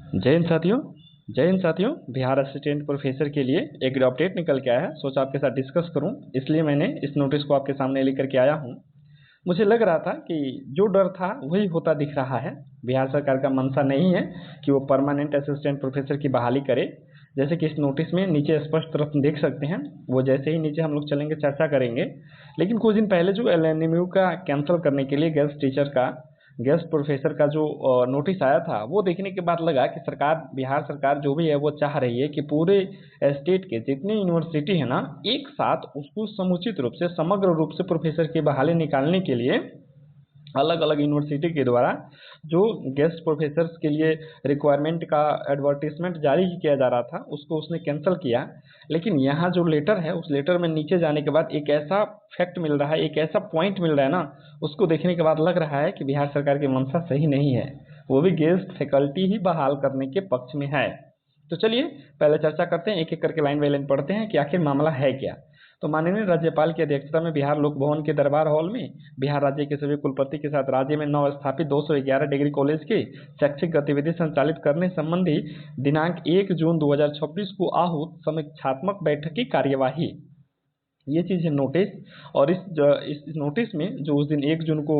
जय हिंद साथियों। जय हिंद साथियों। बिहार असिस्टेंट प्रोफेसर के लिए एक अपडेट निकल के आया है, सोचा आपके साथ डिस्कस करूं, इसलिए मैंने इस नोटिस को आपके सामने लेकर के आया हूं। मुझे लग रहा था कि जो डर था वही होता दिख रहा है। बिहार सरकार का मंशा नहीं है कि वो परमानेंट असिस्टेंट प्रोफेसर की बहाली करे। जैसे कि इस नोटिस में नीचे स्पष्ट तरफ देख सकते हैं, वो जैसे ही नीचे हम लोग चलेंगे चर्चा करेंगे। लेकिन कुछ दिन पहले जो एलएनएमयू का कैंसिल करने के लिए गेस्ट प्रोफेसर का जो नोटिस आया था, वो देखने के बाद लगा कि बिहार सरकार जो भी है वो चाह रही है कि पूरे स्टेट के जितने यूनिवर्सिटी है ना, एक साथ उसको समुचित रूप से समग्र रूप से प्रोफेसर की बहाली निकालने के लिए अलग अलग यूनिवर्सिटी के द्वारा जो गेस्ट प्रोफेसर्स के लिए रिक्वायरमेंट का एडवर्टीजमेंट जारी किया जा रहा था, उसको उसने कैंसिल किया। लेकिन यहाँ जो लेटर है, उस लेटर में नीचे जाने के बाद एक ऐसा फैक्ट मिल रहा है, एक ऐसा पॉइंट मिल रहा है ना, उसको देखने के बाद लग रहा है कि बिहार सरकार की मंशा सही नहीं है, वो भी गेस्ट फैकल्टी ही बहाल करने के पक्ष में है। तो चलिए पहले चर्चा करते हैं, एक एक करके लाइन बाई लाइन पढ़ते हैं कि आखिर मामला है क्या। तो माननीय राज्यपाल की अध्यक्षता में बिहार लोक भवन के दरबार हॉल में बिहार राज्य के सभी कुलपति के साथ राज्य में नव स्थापित 211 डिग्री कॉलेज की शैक्षिक गतिविधि संचालित करने संबंधी दिनांक 1 जून 2026 को आहूत समीक्षात्मक बैठक की कार्यवाही, ये चीज़ है नोटिस। और इस नोटिस में जो उस दिन 1 जून को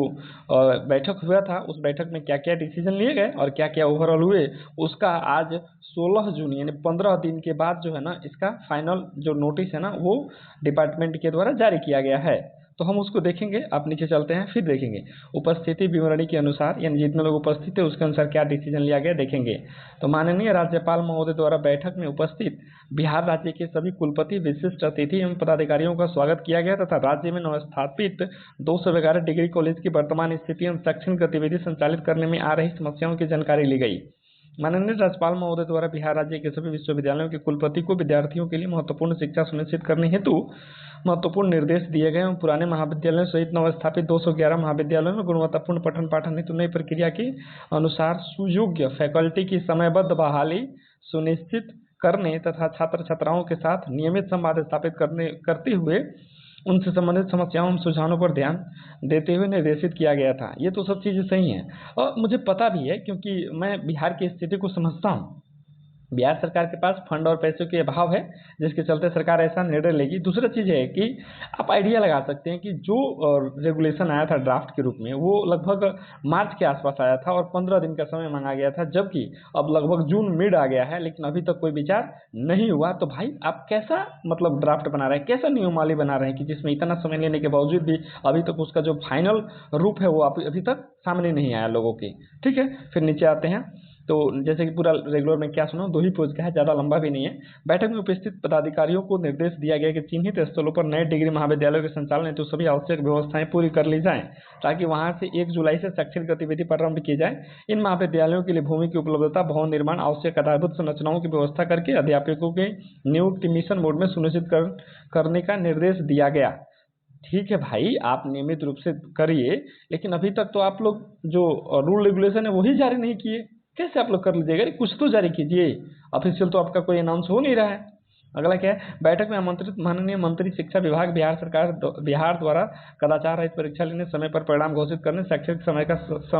बैठक हुआ था, उस बैठक में क्या क्या डिसीजन लिए गए और क्या क्या ओवरऑल हुए, उसका आज 16 जून यानी 15 दिन के बाद जो है ना, इसका फाइनल जो नोटिस है ना, वो डिपार्टमेंट के द्वारा जारी किया गया है। तो हम उसको देखेंगे, आप नीचे चलते हैं फिर देखेंगे उपस्थिति विवरणी के अनुसार, यानी जितने लोग उपस्थित थे उसके अनुसार क्या डिसीजन लिया गया देखेंगे। तो माननीय राज्यपाल महोदय द्वारा बैठक में उपस्थित बिहार राज्य के सभी कुलपति, विशिष्ट अतिथि एवं पदाधिकारियों का स्वागत किया गया तथा राज्य में नवस्थापित 211 डिग्री कॉलेज की वर्तमान स्थिति एवं शैक्षणिक गतिविधि संचालित करने में आ रही समस्याओं की जानकारी ली गई। माननीय राज्यपाल महोदय द्वारा बिहार राज्य के सभी विश्वविद्यालयों के कुलपति को विद्यार्थियों के लिए महत्वपूर्ण शिक्षा सुनिश्चित करने हेतु महत्वपूर्ण निर्देश दिए गए एवं पुराने महाविद्यालयों सहित नवस्थापित 211 महाविद्यालयों में गुणवत्तापूर्ण पठन पाठन हेतु नई प्रक्रिया के अनुसार सुयोग्य फैकल्टी की समयबद्ध बहाली सुनिश्चित करने तथा छात्र छात्राओं के साथ नियमित संवाद स्थापित करते हुए उनसे संबंधित समस्याओं एवं सुझावों पर ध्यान देते हुए निर्देशित किया गया था। ये तो सब चीज़ें सही हैं और मुझे पता भी है, क्योंकि मैं बिहार की स्थिति को समझता हूँ। बिहार सरकार के पास फंड और पैसों के अभाव है, जिसके चलते सरकार ऐसा निर्णय लेगी। दूसरा चीज़ है कि आप आइडिया लगा सकते हैं कि जो रेगुलेशन आया था ड्राफ्ट के रूप में, वो लगभग मार्च के आसपास आया था और 15 दिन का समय मांगा गया था, जबकि अब लगभग जून मिड आ गया है, लेकिन अभी तक कोई विचार नहीं हुआ। तो भाई आप कैसा मतलब ड्राफ्ट बना रहे हैं, कैसा नियमावली बना रहे हैं कि जिसमें इतना समय लेने के बावजूद भी अभी तक उसका जो फाइनल रूप है वो अभी तक सामने नहीं आया लोगों के। ठीक है, फिर नीचे आते हैं। तो जैसे कि पूरा रेगुलर में क्या सुना, 2 ही पेज का है, ज़्यादा लंबा भी नहीं है। बैठक में उपस्थित पदाधिकारियों को निर्देश दिया गया कि चिन्हित स्थलों पर नए डिग्री महाविद्यालयों के संचालन हेतु सभी आवश्यक व्यवस्थाएं पूरी कर ली जाएं, ताकि वहां से 1 जुलाई से शैक्षणिक गतिविधि प्रारंभ की जाए। इन महाविद्यालयों के लिए भूमि की उपलब्धता, भवन निर्माण, आवश्यक आधारभूत संरचनाओं की व्यवस्था करके अध्यापकों के नियुक्ति मिशन मोड में सुनिश्चित करने का निर्देश दिया गया। ठीक है भाई, आप नियमित रूप से करिए, लेकिन अभी तक तो आप लोग जो रूल रेगुलेशन है वही जारी नहीं किए, कैसे आप लोग कर लीजिएगा? कुछ तो जारी कीजिए। ऑफिशियल तो आपका कोई अनाउंस हो नहीं रहा है। अगला क्या है, बैठक में आमंत्रित माननीय मंत्री शिक्षा विभाग बिहार द्वारा कदाचार रहित परीक्षा लेने, समय पर परिणाम घोषित करने, शैक्षणिक समय का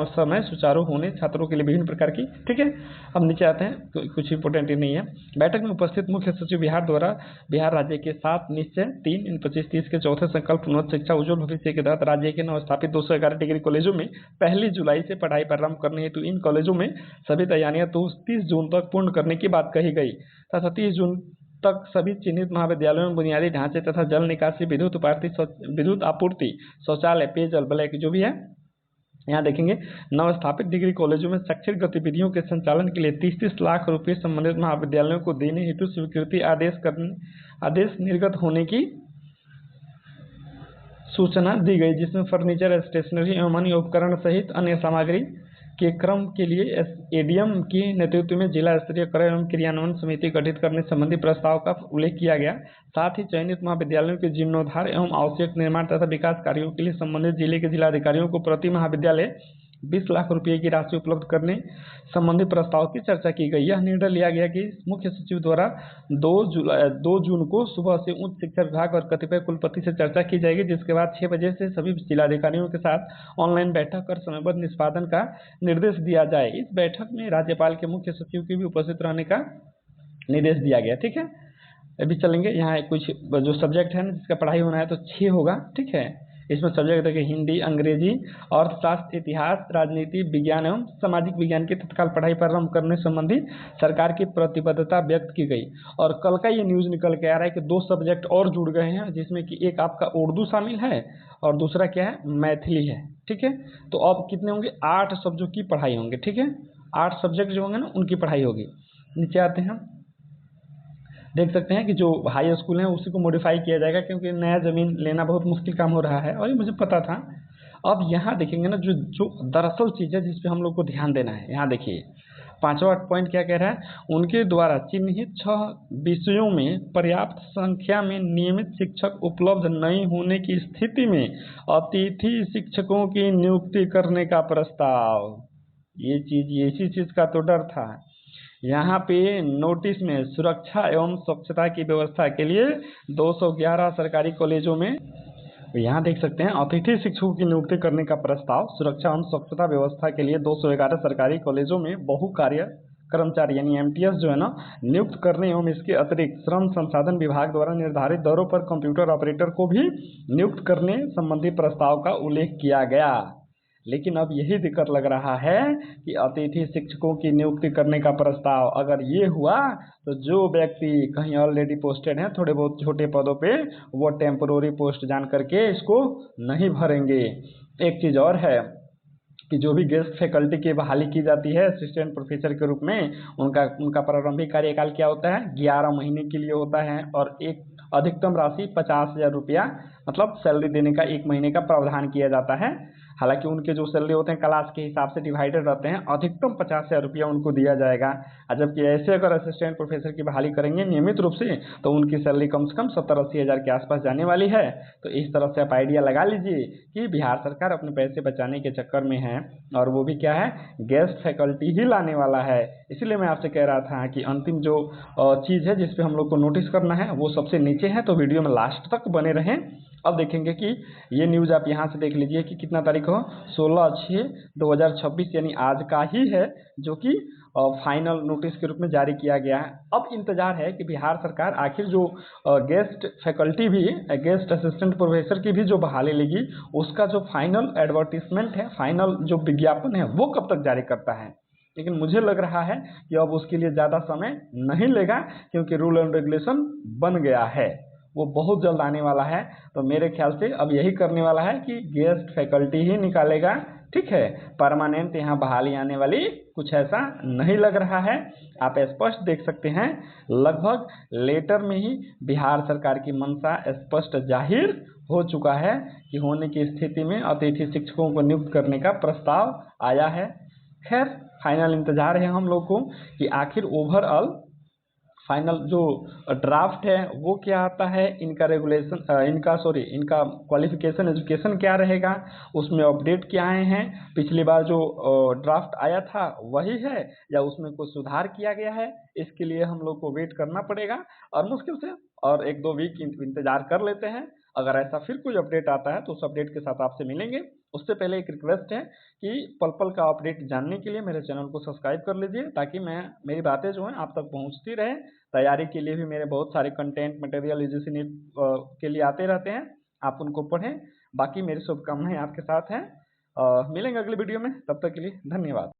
समय सुचारू होने, छात्रों के लिए विभिन्न प्रकार की। ठीक है, अब नीचे आते हैं, तो कुछ इंपोर्टेंट ही नहीं है। बैठक में उपस्थित मुख्य सचिव बिहार द्वारा बिहार राज्य के 7 निश्चय 3 25-30 के चौथे संकल्प उन्नत शिक्षा उज्ज्वल भविष्य के तहत राज्य के नवस्थापित 211 डिग्री कॉलेजों में 1 जुलाई से पढ़ाई प्रारंभ करने हेतु इन कॉलेजों में सभी तैयारियां 30 जून तक पूर्ण करने की बात कही गई तथा 30 जून तक सभी चिन्हित महाविद्यालयों में बुनियादी ढांचे तथा जल निकासी, विद्युत आपूर्ति, शौचालय, पेयजल, ब्लैक जो भी है, यहाँ देखेंगे नवस्थापित डिग्री कॉलेजों में शैक्षणिक गतिविधियों के संचालन के लिए 30-30 लाख रुपए संबंधित महाविद्यालयों को देने हेतु स्वीकृति आदेश निर्गत होने की सूचना दी गई, जिसमें फर्नीचर, स्टेशनरी एवं अन्य उपकरण सहित अन्य सामग्री के क्रम के लिए एडीएम के नेतृत्व में जिला स्तरीय क्रय एवं क्रियान्वयन समिति गठित करने संबंधी प्रस्ताव का उल्लेख किया गया। साथ ही चयनित महाविद्यालयों के जीर्णोद्धार एवं आवश्यक निर्माण तथा विकास कार्यों के लिए संबंधित जिले के जिलाधिकारियों को प्रति महाविद्यालय 20 लाख रुपये की राशि उपलब्ध करने संबंधी प्रस्ताव की चर्चा की गई। यह निर्णय लिया गया कि मुख्य सचिव द्वारा 2 जून को सुबह से उच्च शिक्षा विभाग और कतिपय कुलपति से चर्चा की जाएगी, जिसके बाद 6 बजे से सभी जिलाधिकारियों के साथ ऑनलाइन बैठक कर समयबद्ध निष्पादन का निर्देश दिया जाए। इस बैठक में राज्यपाल के मुख्य सचिव की भी उपस्थित रहने का निर्देश दिया गया। ठीक है, अभी चलेंगे यहाँ कुछ जो सब्जेक्ट है ना जिसका पढ़ाई होना है तो 6 होगा। ठीक है, इसमें सब्जेक्ट देखिए हिंदी, अंग्रेजी, अर्थशास्त्र, इतिहास, राजनीति विज्ञान एवं सामाजिक विज्ञान की तत्काल पढ़ाई प्रारंभ करने संबंधी सरकार की प्रतिबद्धता व्यक्त की गई। और कल का ये न्यूज़ निकल के आ रहा है कि 2 सब्जेक्ट और जुड़ गए हैं, जिसमें कि एक आपका उर्दू शामिल है और दूसरा क्या है, मैथिली है। ठीक है, तो अब कितने होंगे, 8 सब्जेक्ट की पढ़ाई होंगे। ठीक है, 8 सब्जेक्ट जो होंगे ना उनकी पढ़ाई होगी। नीचे आते हैं, देख सकते हैं कि जो हाई स्कूल है उसी को मॉडिफाई किया जाएगा, क्योंकि नया ज़मीन लेना बहुत मुश्किल काम हो रहा है और ये मुझे पता था। अब यहाँ देखेंगे ना जो दरअसल चीज़ है जिस पे हम लोग को ध्यान देना है। यहाँ देखिए 5वां पॉइंट क्या कह रहा है, उनके द्वारा चिन्हित 6 विषयों में पर्याप्त संख्या में नियमित शिक्षक उपलब्ध नहीं होने की स्थिति में अतिथि शिक्षकों की नियुक्ति करने का प्रस्ताव। ये इसी चीज़ का तो डर था। यहाँ पे नोटिस में सुरक्षा एवं स्वच्छता की व्यवस्था के लिए 211 सरकारी कॉलेजों में, यहाँ देख सकते हैं अतिथि शिक्षकों की नियुक्ति करने का प्रस्ताव। सुरक्षा एवं स्वच्छता व्यवस्था के लिए 211 सरकारी कॉलेजों में बहुकार्य कर्मचारी यानी एमटीएस जो है ना नियुक्त करने एवं इसके अतिरिक्त श्रम संसाधन विभाग द्वारा निर्धारित दरों पर कंप्यूटर ऑपरेटर को भी नियुक्त करने संबंधी प्रस्ताव का उल्लेख किया गया। लेकिन अब यही दिक्कत लग रहा है कि अतिथि शिक्षकों की नियुक्ति करने का प्रस्ताव अगर ये हुआ तो जो व्यक्ति कहीं ऑलरेडी पोस्टेड हैं थोड़े बहुत छोटे पदों पे, वो टेम्पोररी पोस्ट जान करके इसको नहीं भरेंगे। एक चीज़ और है कि जो भी गेस्ट फैकल्टी की बहाली की जाती है असिस्टेंट प्रोफेसर के रूप में, उनका प्रारंभिक कार्यकाल क्या होता है, 11 महीने के लिए होता है और एक अधिकतम राशि 50,000 रुपया मतलब सैलरी देने का 1 महीने का प्रावधान किया जाता है। हालांकि उनके जो सैलरी होते हैं क्लास के हिसाब से डिवाइडेड रहते हैं, अधिकतम 50,000 रुपया उनको दिया जाएगा। जबकि ऐसे अगर असिस्टेंट प्रोफेसर की बहाली करेंगे नियमित रूप से तो उनकी सैलरी कम से कम 70-80 हज़ार के आसपास जाने वाली है। तो इस तरह से आप आइडिया लगा लीजिए कि बिहार सरकार अपने पैसे बचाने के चक्कर में है और वो भी क्या है, गेस्ट फैकल्टी ही लाने वाला है। इसलिए मैं आपसे कह रहा था कि अंतिम जो चीज़ है जिस पे हम लोग को नोटिस करना है वो सबसे नीचे है, तो वीडियो में लास्ट तक बने रहें। अब देखेंगे कि ये न्यूज़ आप यहाँ से देख लीजिए कि कितना तारीख हो, 16/6/2026 यानी आज का ही है, जो कि फाइनल नोटिस के रूप में जारी किया गया है। अब इंतजार है कि बिहार सरकार आखिर जो गेस्ट फैकल्टी भी, गेस्ट असिस्टेंट प्रोफेसर की भी जो बहाली लेगी उसका जो फाइनल एडवर्टीजमेंट है, फाइनल जो विज्ञापन है वो कब तक जारी करता है। लेकिन मुझे लग रहा है कि अब उसके लिए ज़्यादा समय नहीं लेगा, क्योंकि रूल एंड रेगुलेशन बन गया है, वो बहुत जल्द आने वाला है। तो मेरे ख्याल से अब यही करने वाला है कि गेस्ट फैकल्टी ही निकालेगा। ठीक है, परमानेंट यहाँ बहाली आने वाली कुछ ऐसा नहीं लग रहा है। आप स्पष्ट देख सकते हैं लगभग लेटर में ही बिहार सरकार की मंशा स्पष्ट जाहिर हो चुका है कि होने की स्थिति में अतिथि शिक्षकों को नियुक्त करने का प्रस्ताव आया है। खैर फाइनल इंतजार है हम लोग को कि आखिर ओवरऑल फाइनल जो ड्राफ्ट है वो क्या आता है, इनका रेगुलेशन इनका क्वालिफिकेशन एजुकेशन क्या रहेगा, उसमें अपडेट क्या आए हैं, पिछली बार जो ड्राफ्ट आया था वही है या उसमें कुछ सुधार किया गया है, इसके लिए हम लोग को वेट करना पड़ेगा और मुश्किल से और 1-2 वीक इंतजार कर लेते हैं। अगर ऐसा फिर कोई अपडेट आता है तो उस अपडेट के साथ आपसे मिलेंगे। उससे पहले एक रिक्वेस्ट है कि पल पल का अपडेट जानने के लिए मेरे चैनल को सब्सक्राइब कर लीजिए, ताकि मेरी बातें जो हैं आप तक पहुंचती रहे। तैयारी के लिए भी मेरे बहुत सारे कंटेंट मटेरियल यूजीसी नीट के लिए आते रहते हैं, आप उनको पढ़ें। बाकी मेरी शुभकामनाएं आपके साथ हैं। मिलेंगे अगली वीडियो में, तब तक के लिए धन्यवाद।